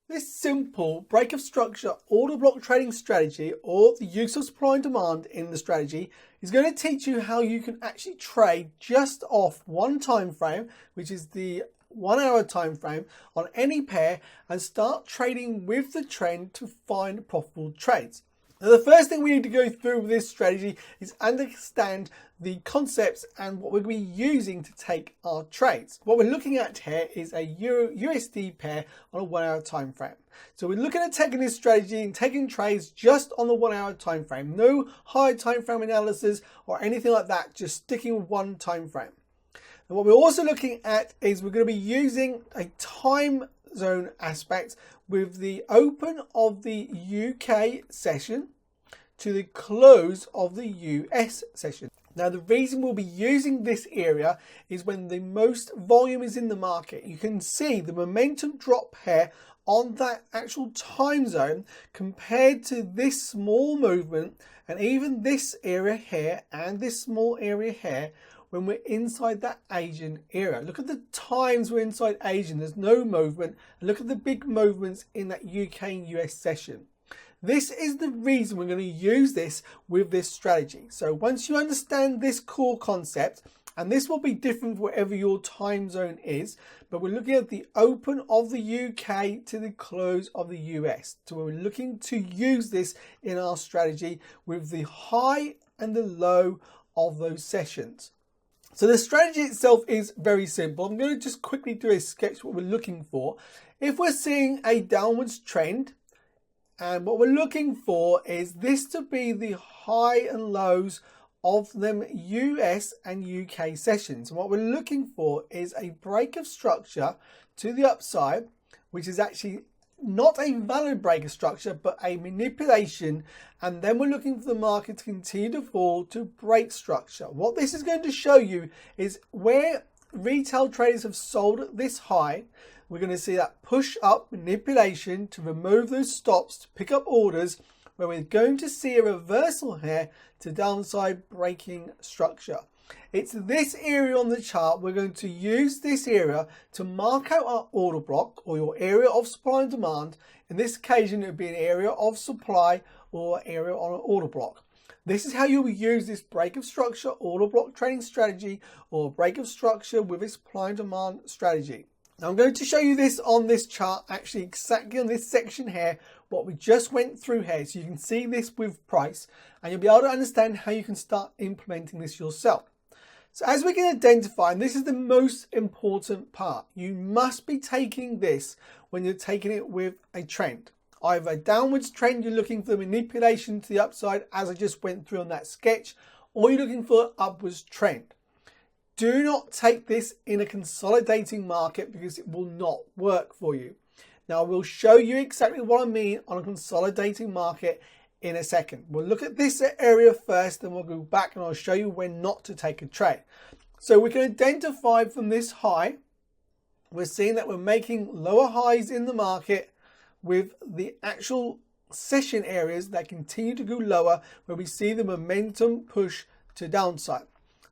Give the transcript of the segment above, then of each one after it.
This simple break of structure order block trading strategy, or the use of supply and demand in the strategy, is going to teach you how you can actually trade just off one time frame, which is the 1 hour time frame, on any pair and start trading with the trend to find profitable trades. Now, the first thing we need to go through with this strategy is understand the concepts and what we're going to be using to take our trades. What we're looking at here is a Euro USD pair on a 1 hour time frame. So we're looking at taking this strategy and taking trades just on the 1 hour time frame. No high time frame analysis or anything like that, just sticking with one time frame. And what we're also looking at is we're going to be using a time zone aspect with the open of the UK session to the close of the US session. Now, the reason we'll be using this area is when the most volume is in the market. You can see the momentum drop here on that actual time zone compared to this small movement, and even this area here and this small area here when we're inside that Asian area. Look at the times we're inside Asian, there's no movement. And look at the big movements in that UK and US session. This is the reason we're going to use this with this strategy. So once you understand this core concept, and this will be different wherever your time zone is, but we're looking at the open of the UK to the close of the US. So we're looking to use this in our strategy with the high and the low of those sessions. So the strategy itself is very simple. I'm going to just quickly do a sketch what we're looking for. If we're seeing a downwards trend, and what we're looking for is this to be the high and lows of them US and UK sessions. And what we're looking for is a break of structure to the upside, which is actually not a valid break of structure, but a manipulation. And then we're looking for the market to continue to fall to break structure. What this is going to show you is where retail traders have sold at this high. We're going to see that push up manipulation to remove those stops to pick up orders, where we're going to see a reversal here to downside breaking structure. It's this area on the chart. We're going to use this area to mark out our order block, or your area of supply and demand. In this occasion, it would be an area of supply or area on an order block. This is how you will use this break of structure order block trading strategy, or break of structure with a supply and demand strategy. Now I'm going to show you this on this chart, actually exactly on this section here, what we just went through here. So you can see this with price, and you'll be able to understand how you can start implementing this yourself. So as we can identify, and this is the most important part, you must be taking this when you're taking it with a trend. Either a downwards trend, you're looking for the manipulation to the upside as I just went through on that sketch, or you're looking for an upwards trend. Do not take this in a consolidating market, because it will not work for you. Now, we'll show you exactly what I mean on a consolidating market in a second. We'll look at this area first, then we'll go back and I'll show you when not to take a trade. So we can identify from this high, we're seeing that we're making lower highs in the market with the actual session areas that continue to go lower, where we see the momentum push to downside.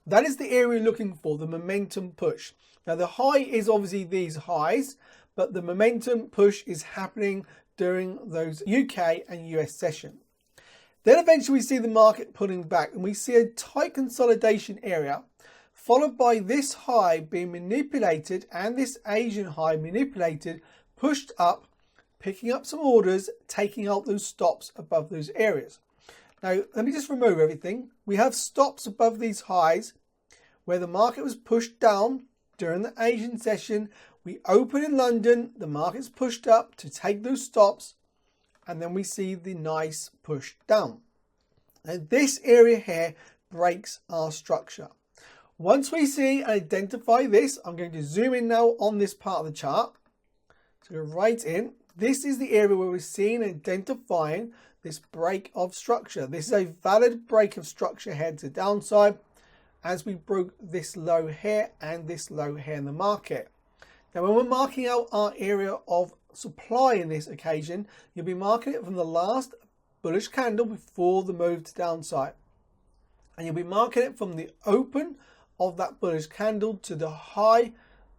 That is the area we're looking for, the momentum push. Now the high is obviously these highs, but the momentum push is happening during those UK and US session. Then eventually we see the market pulling back, and we see a tight consolidation area, followed by this high being manipulated and this Asian high manipulated, pushed up, picking up some orders, taking out those stops above those areas. Now, let me just remove everything. We have stops above these highs where the market was pushed down during the Asian session. We open in London, the market's pushed up to take those stops, and then we see the nice push down. And this area here breaks our structure. Once we see and identify this, I'm going to zoom in now on this part of the chart. So right in, this is the area where we're seeing and identifying this break of structure. This is a valid break of structure head to downside, as we broke this low here and this low here in the market. Now, when we're marking out our area of supply in this occasion, you'll be marking it from the last bullish candle before the move to downside. And you'll be marking it from the open of that bullish candle to the high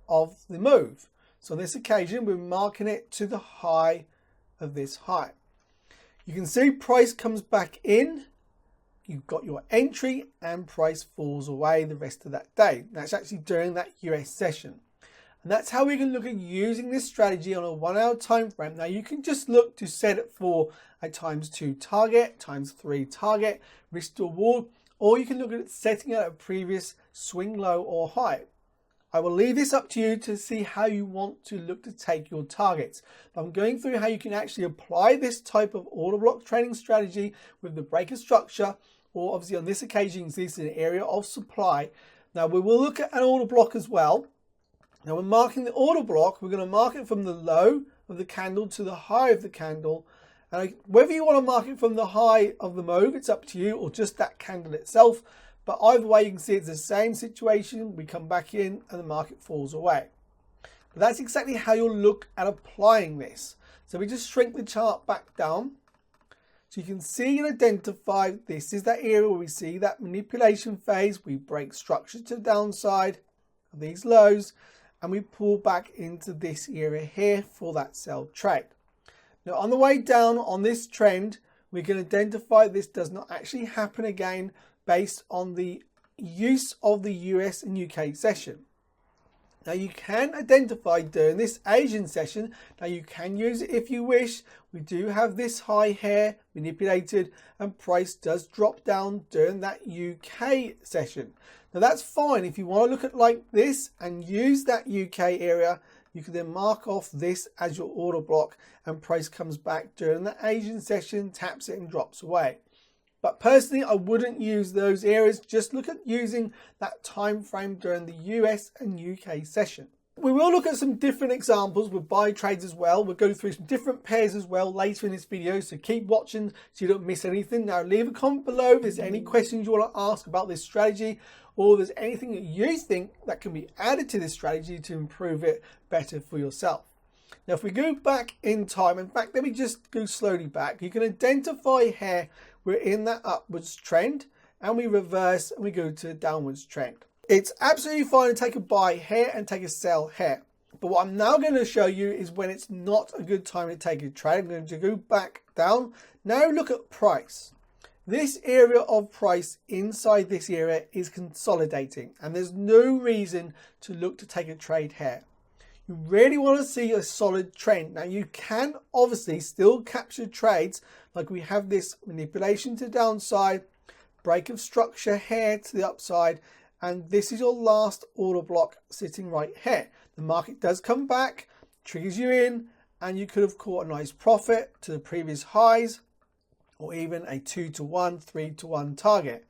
of the move. So on this occasion, we're marking it to the high of this high. You can see price comes back in. You've got your entry and price falls away the rest of that day. That's actually during that US session. And that's how we can look at using this strategy on a 1 hour time frame. Now you can just look to set it for a ×2 target, ×3 target, risk to reward, or you can look at setting it at a previous swing low or high. I will leave this up to you to see how you want to look to take your targets. But I'm going through how you can actually apply this type of order block trading strategy with the breaker structure, or obviously on this occasion, this is an area of supply. Now we will look at an order block as well. Now when marking the order block, we're going to mark it from the low of the candle to the high of the candle. And whether you want to mark it from the high of the move, it's up to you, or just that candle itself. But either way, you can see it's the same situation. We come back in and the market falls away. But that's exactly how you'll look at applying this. So we just shrink the chart back down. So you can see and identify this is that area where we see that manipulation phase. We break structure to the downside of these lows, and we pull back into this area here for that sell trade. Now on the way down on this trend, we can identify this does not actually happen again based on the use of the US and UK session. Now you can identify during this Asian session, now you can use it if you wish. We do have this high here manipulated and price does drop down during that UK session. Now that's fine. If you want to look at like this and use that UK area, you can then mark off this as your order block and price comes back during the Asian session, taps it and drops away. But personally, I wouldn't use those areas. Just look at using that time frame during the US and UK session. We will look at some different examples with buy trades as well. We'll go through some different pairs as well later in this video, so keep watching so you don't miss anything. Now leave a comment below if there's any questions you want to ask about this strategy, or there's anything that you think that can be added to this strategy to improve it better for yourself. Now if we go back in time, in fact let me just go slowly back, you can identify here we're in that upwards trend and we reverse and we go to a downwards trend. It's absolutely fine to take a buy here and take a sell here. But what I'm now going to show you is when it's not a good time to take a trade. I'm going to go back down. Now look at price. This area of price inside this area is consolidating and there's no reason to look to take a trade here. You really want to see a solid trend. Now you can obviously still capture trades like we have this manipulation to the downside, break of structure here to the upside, and this is your last order block sitting right here. The market does come back, triggers you in, and you could have caught a nice profit to the previous highs, or even a 2-to-1, 3-to-1 target.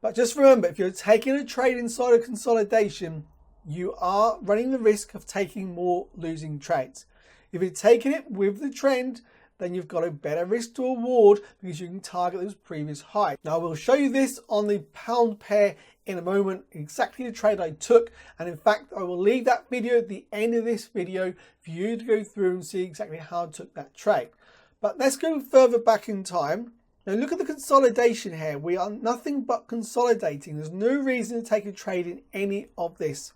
But just remember, if you're taking a trade inside a consolidation, you are running the risk of taking more losing trades. If you're taking it with the trend, then you've got a better risk to reward because you can target those previous highs. Now we'll show you this on the pound pair in a moment, exactly the trade I took, and in fact I will leave that video at the end of this video for you to go through and see exactly how I took that trade. But let's go further back in time. Now look at the consolidation here. We are nothing but consolidating. There's no reason to take a trade in any of this.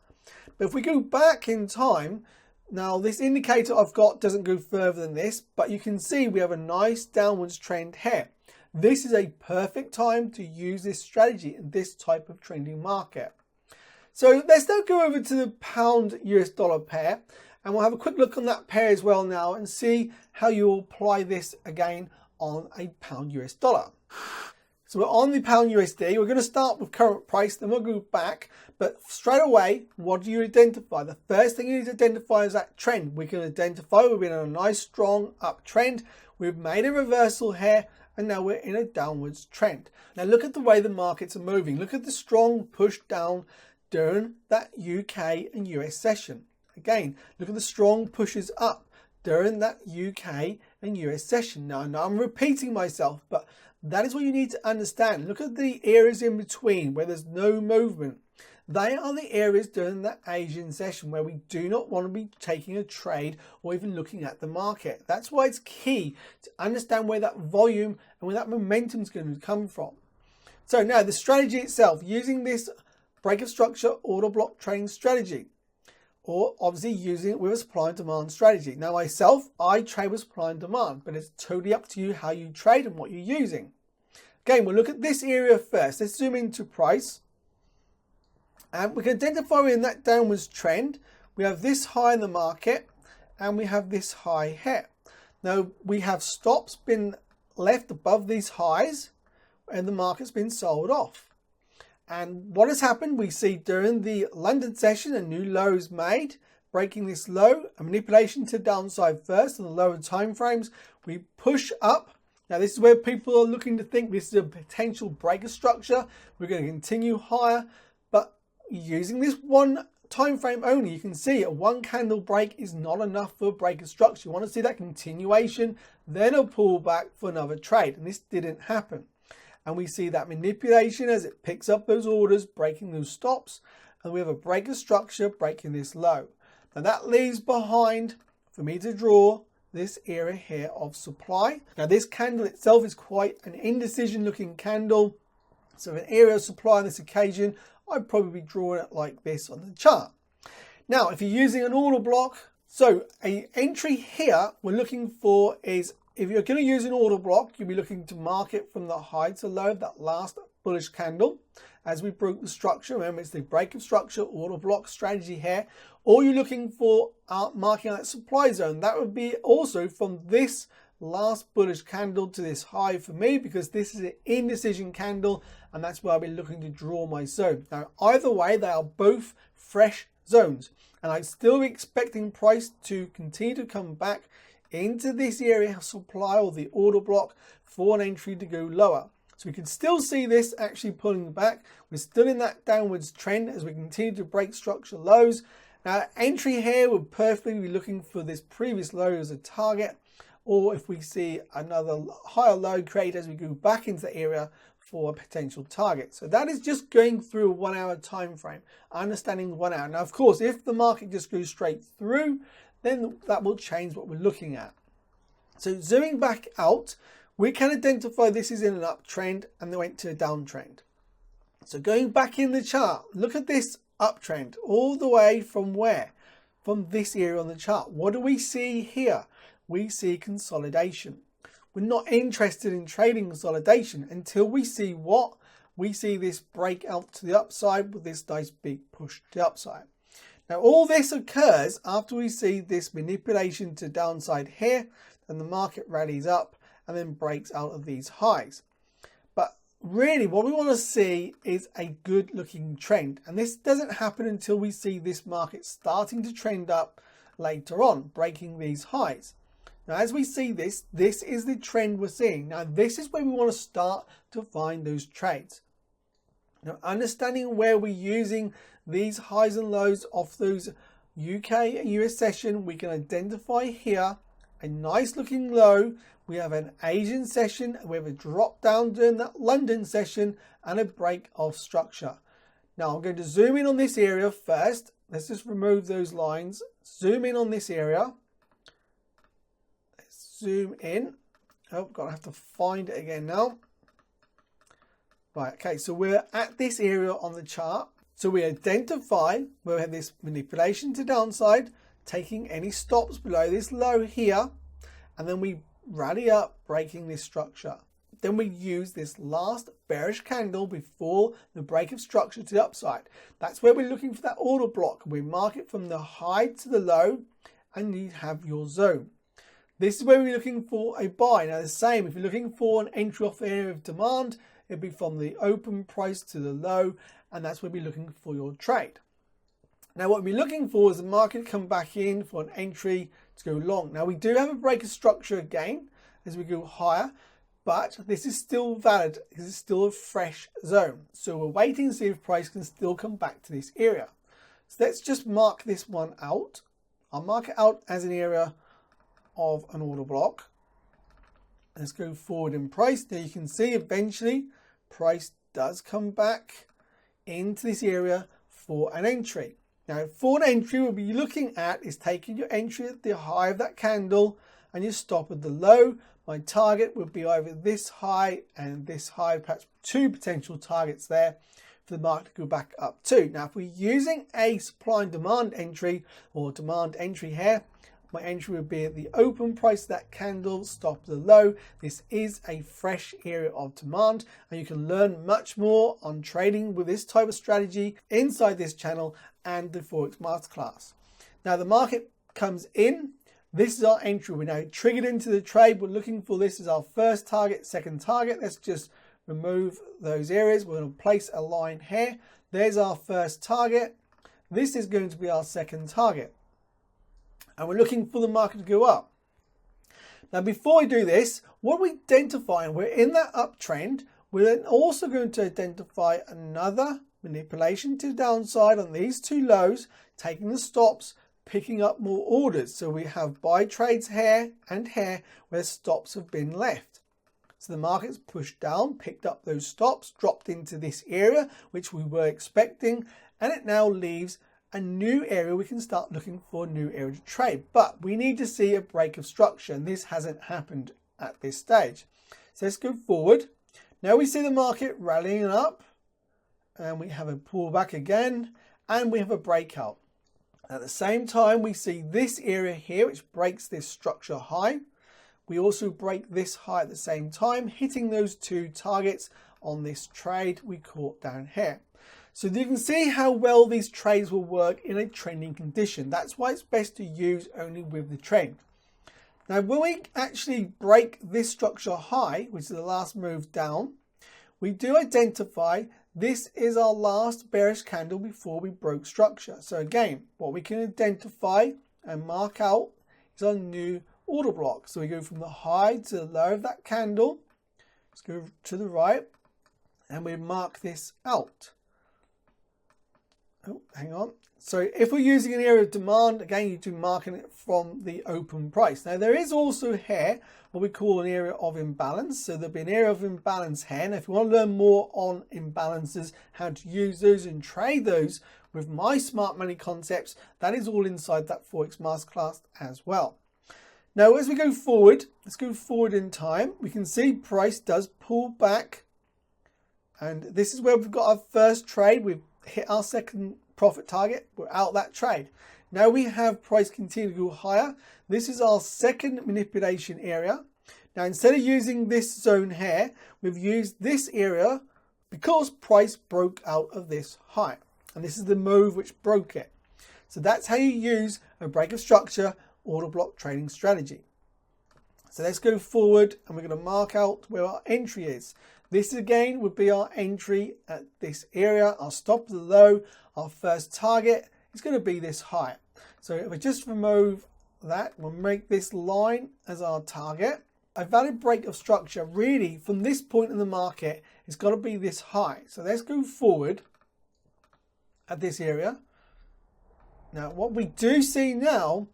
But if we go back in time, now this indicator I've got doesn't go further than this, but you can see we have a nice downwards trend here. This is a perfect time to use this strategy in this type of trending market. So let's now go over to the pound US dollar pair and we'll have a quick look on that pair as well now and see how you apply this again on a pound US dollar. So we're on the pound USD. We're going to start with current price, then we'll go back. But straight away, what do you identify? The first thing you need to identify is that trend. We can identify we've been on a nice strong uptrend. We've made a reversal here and now we're in a downwards trend. Now look at the way the markets are moving. Look at the strong push down during that UK and US session. Again, look at the strong pushes up during that UK and US session. Now I know I'm repeating myself, but that is what you need to understand. Look at the areas in between where there's no movement. They are the areas during the Asian session where we do not want to be taking a trade or even looking at the market. That's why it's key to understand where that volume and where that momentum is going to come from. So now the strategy itself, using this break of structure order block trading strategy. or obviously using it with a supply and demand strategy. Now myself, I trade with supply and demand, but it's totally up to you how you trade and what you're using. Again, we'll look at this area first. Let's zoom into price. And we can identify in that downwards trend, we have this high in the market and we have this high here. Now we have stops been left above these highs and the market's been sold off. And what has happened, we see during the London session, a new low is made, breaking this low, a manipulation to downside first on the lower time frames. We push up. Now this is where people are looking to think this is a potential breaker structure. We're going to continue higher, but using this one time frame only, you can see a one candle break is not enough for a breaker structure. You want to see that continuation, then a pullback for another trade, and this didn't happen. And we see that manipulation as it picks up those orders, breaking those stops, and we have a breaker structure breaking this low. Now that leaves behind for me to draw this area here of supply. Now this candle itself is quite an indecision looking candle. So an area of supply on this occasion, I'd probably be drawing it like this on the chart. Now, if you're using an order block, so an entry here we're looking for is, if you're going to use an order block, you'll be looking to mark it from the high to low, that last bullish candle. As we broke the structure, remember it's the break of structure, order block strategy here. Or you're looking for marking out that supply zone. That would be also from this last bullish candle to this high for me, because this is an indecision candle, and that's where I'll be looking to draw my zone. Now, either way, they are both fresh zones, and I'm still expecting price to continue to come back into this area of supply or the order block for an entry to go lower. So we can still see this actually pulling back. We're still in that downwards trend as we continue to break structure lows. Now, entry here would perfectly be looking for this previous low as a target, or if we see another higher low created as we go back into the area for a potential target. So that is just going through a 1 hour time frame, understanding 1 hour. Now, of course, if the market just goes straight through, then that will change what we're looking at. So zooming back out, we can identify this is in an uptrend and they went to a downtrend. So going back in the chart, look at this uptrend all the way from where? From this area on the chart. What do we see here? We see consolidation. We're not interested in trading consolidation until we see what? We see this break out to the upside with this nice big push to the upside. Now all this occurs after we see this manipulation to downside here, and the market rallies up and then breaks out of these highs. But really what we want to see is a good looking trend, and this doesn't happen until we see this market starting to trend up later on, breaking these highs. Now as we see this, this is the trend we're seeing. Now this is where we want to start to find those trades. Now understanding where we're using these highs and lows off those UK and US session, we can identify here a nice looking low. We have an Asian session, we have a drop down during that London session, and a break of structure. Now I'm going to zoom in on this area first. Let's just remove those lines. Zoom in on this area. Let's zoom in. Oh, I have to find it again now. Right, okay, so we're at this area on the chart. So we identify where we have this manipulation to downside, taking any stops below this low here, and then we rally up, breaking this structure. Then we use this last bearish candle before the break of structure to the upside. That's where we're looking for that order block. We mark it from the high to the low, and you have your zone. This is where we're looking for a buy. Now the same, if you're looking for an entry off area of demand, it'll be from the open price to the low, and that's where we're looking for your trade. Now what we're looking for is the market come back in for an entry to go long. Now we do have a break of structure again as we go higher, but this is still valid because it's still a fresh zone. So we're waiting to see if price can still come back to this area. So let's just mark this one out. I'll mark it out as an area of an order block. Let's go forward in price. Now you can see eventually price does come back into this area for an entry. Now for an entry, we'll be looking at is taking your entry at the high of that candle and you stop at the low. My target would be either this high and this high, perhaps two potential targets there for the market to go back up to. Now, if we're using a supply and demand entry or demand entry here, my entry would be at the open price of that candle, stop the low. This is a fresh area of demand, and you can learn much more on trading with this type of strategy inside this channel and the Forex Masterclass. Now, the market comes in. This is our entry. We're now triggered into the trade. We're looking for this as our first target, second target. Let's just remove those areas. We're going to place a line here. There's our first target. This is going to be our second target. And we're looking for the market to go up. Now, before we do this, what we identify, we're in that uptrend, we're then also going to identify another manipulation to the downside on these two lows, taking the stops, picking up more orders. So we have buy trades here and here where stops have been left. So the market's pushed down, picked up those stops, dropped into this area, which we were expecting, and it now leaves a new area. We can start looking for a new area to trade, but we need to see a break of structure, and this hasn't happened at this stage. So let's go forward. Now we see the market rallying up, and we have a pullback again, and we have a breakout. At the same time, we see this area here, which breaks this structure high. We also break this high at the same time, hitting those two targets on this trade we caught down here. So you can see how well these trades will work in a trending condition. That's why it's best to use only with the trend. Now, when we actually break this structure high, which is the last move down, we do identify this is our last bearish candle before we broke structure. So again, what we can identify and mark out is our new order block. So we go from the high to the low of that candle. Let's go to the right and we mark this out. Oh, hang on. So if we're using an area of demand, again, you do marking it from the open price. Now, there is also here what we call an area of imbalance. So there'll be an area of imbalance here. Now, if you want to learn more on imbalances, how to use those and trade those with my smart money concepts, that is all inside that Forex Masterclass as well. Now, as we go forward, let's go forward in time. We can see price does pull back. And this is where we've got our first trade. We've hit our second profit target. We're out that trade. Now we have price continue to go higher. This is our second manipulation area. Now, instead of using this zone here, we've used this area because price broke out of this high. And this is the move which broke it. So that's how you use a break of structure order block trading strategy. So let's go forward and we're going to mark out where our entry is. This again would be our entry at this area, our stop of the low, our first target is going to be this high. So if we just remove that, we'll make this line as our target. A valid break of structure really from this point in the market has got to be this high. So let's go forward at this area. Now what we do see now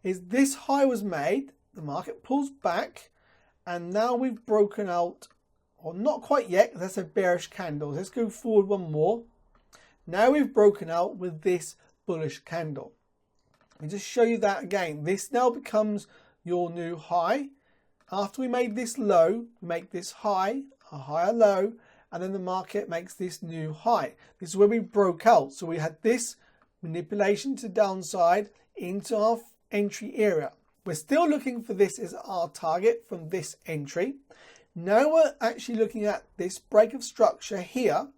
is this high was made, the market pulls back, and now we've broken out. Or not quite yet, that's a bearish candle. Let's go forward one more. Now we've broken out with this bullish candle. Let me just show you that again. This now becomes your new high. After we made this low, we make this high, a higher low, and then the market makes this new high. This is where we broke out. So we had this manipulation to downside into our entry area. We're still looking for this as our target from this entry. Now we're actually looking at this break of structure here,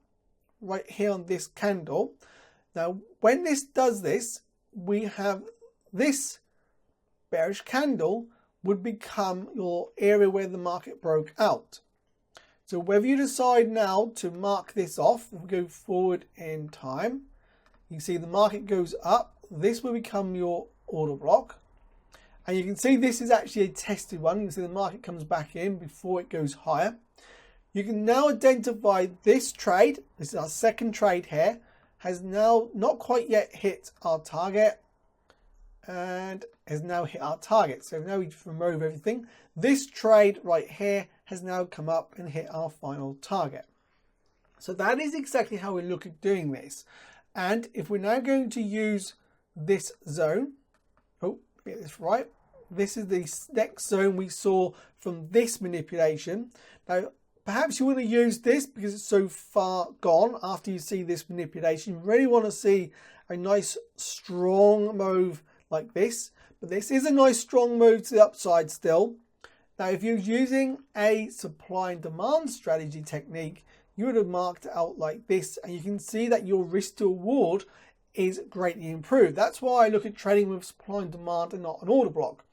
right here on this candle. Now, when this does this, we have this bearish candle would become your area where the market broke out. So whether you decide now to mark this off, if we go forward in time, you can see the market goes up. This will become your order block. And you can see this is actually a tested one. You can see the market comes back in before it goes higher. You can now identify this trade. This is our second trade here. Has now not quite yet hit our target. And has now hit our target. So now we just remove everything. This trade right here has now come up and hit our final target. So that is exactly how we look at doing this. And if we're now going to use this zone. Oh, get this right. This is the next zone we saw from this manipulation. Now, perhaps you want to use this because it's so far gone after you see this manipulation. You really want to see a nice strong move like this. But this is a nice strong move to the upside still. Now, if you're using a supply and demand strategy technique, you would have marked it out like this, and you can see that your risk to reward is greatly improved. That's why I look at trading with supply and demand and not an order block.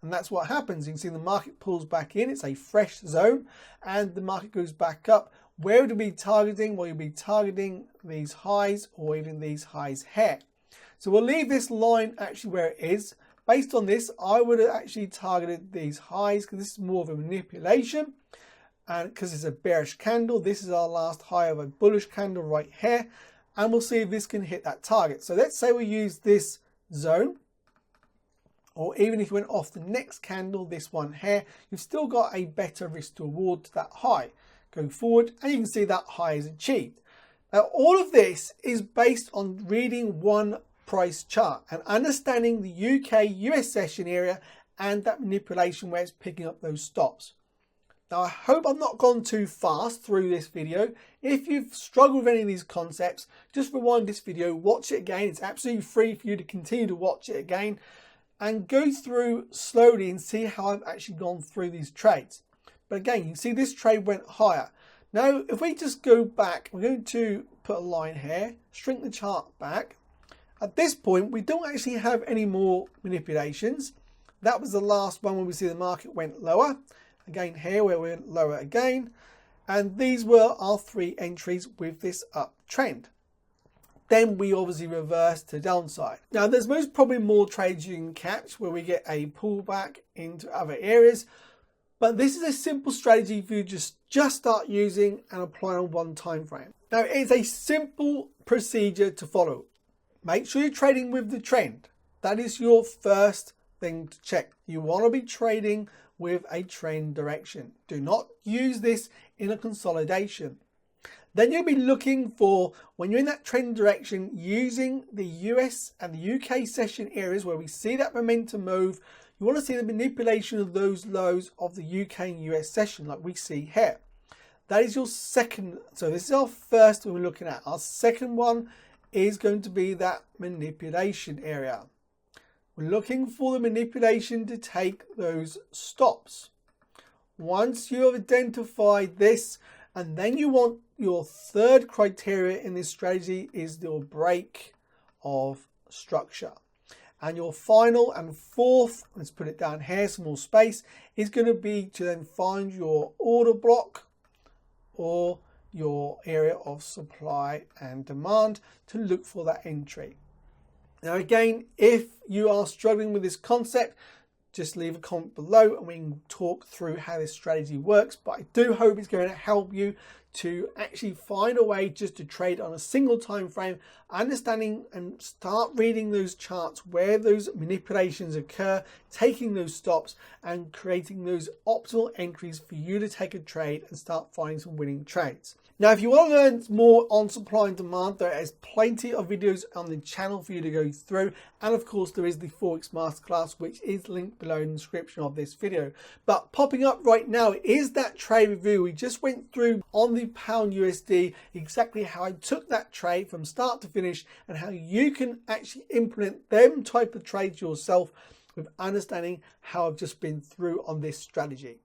And that's what happens. You can see the market pulls back in. It's a fresh zone, and the market goes back up. Where would it be targeting? Well, you'll be targeting these highs or even these highs here. So we'll leave this line actually where it is. Based on this, I would have actually targeted these highs because this is more of a manipulation. And because it's a bearish candle, this is our last high of a bullish candle right here. And we'll see if this can hit that target. So let's say we use this zone. Or even if you went off the next candle, this one here, you've still got a better risk to reward to that high. Go forward and you can see that high is achieved. Now all of this is based on reading one price chart and understanding the UK US session area and that manipulation where it's picking up those stops. Now I hope I've not gone too fast through this video. If you've struggled with any of these concepts, just rewind this video, watch it again. It's absolutely free for you to continue to watch it again and go through slowly and see how I've actually gone through these trades. But again, you can see this trade went higher. Now, if we just go back, we're going to put a line here, shrink the chart back. At this point, we don't actually have any more manipulations. That was the last one where we see the market went lower. Again, here where we went lower again. And these were our 3 entries with this uptrend. Then we obviously reverse to downside. Now, there's most probably more trades you can catch where we get a pullback into other areas. But this is a simple strategy for you to just start using and apply on one time frame. Now, it's a simple procedure to follow. Make sure you're trading with the trend. That is your first thing to check. You want to be trading with a trend direction. Do not use this in a consolidation. Then you'll be looking for, when you're in that trend direction, using the US and the UK session areas where we see that momentum move. You want to see the manipulation of those lows of the UK and US session like we see here. That is your second. So this is our first one we're looking at. Our second one is going to be that manipulation area. We're looking for the manipulation to take those stops. Once you have identified this, and then you want your third criteria in this strategy is your break of structure. And your final and fourth, let's put it down here, some more space, is going to be to then find your order block or your area of supply and demand to look for that entry. Now again, if you are struggling with this concept, just leave a comment below and we can talk through how this strategy works. But I do hope it's going to help you to actually find a way just to trade on a single time frame, understanding and start reading those charts where those manipulations occur, taking those stops and creating those optimal entries for you to take a trade and start finding some winning trades. Now, if you want to learn more on supply and demand, there is plenty of videos on the channel for you to go through. And of course, there is the FOREX Masterclass, which is linked below in the description of this video. But popping up right now is that trade review. We just went through on the pound USD exactly how I took that trade from start to finish and how you can actually implement them type of trades yourself with understanding how I've just been through on this strategy.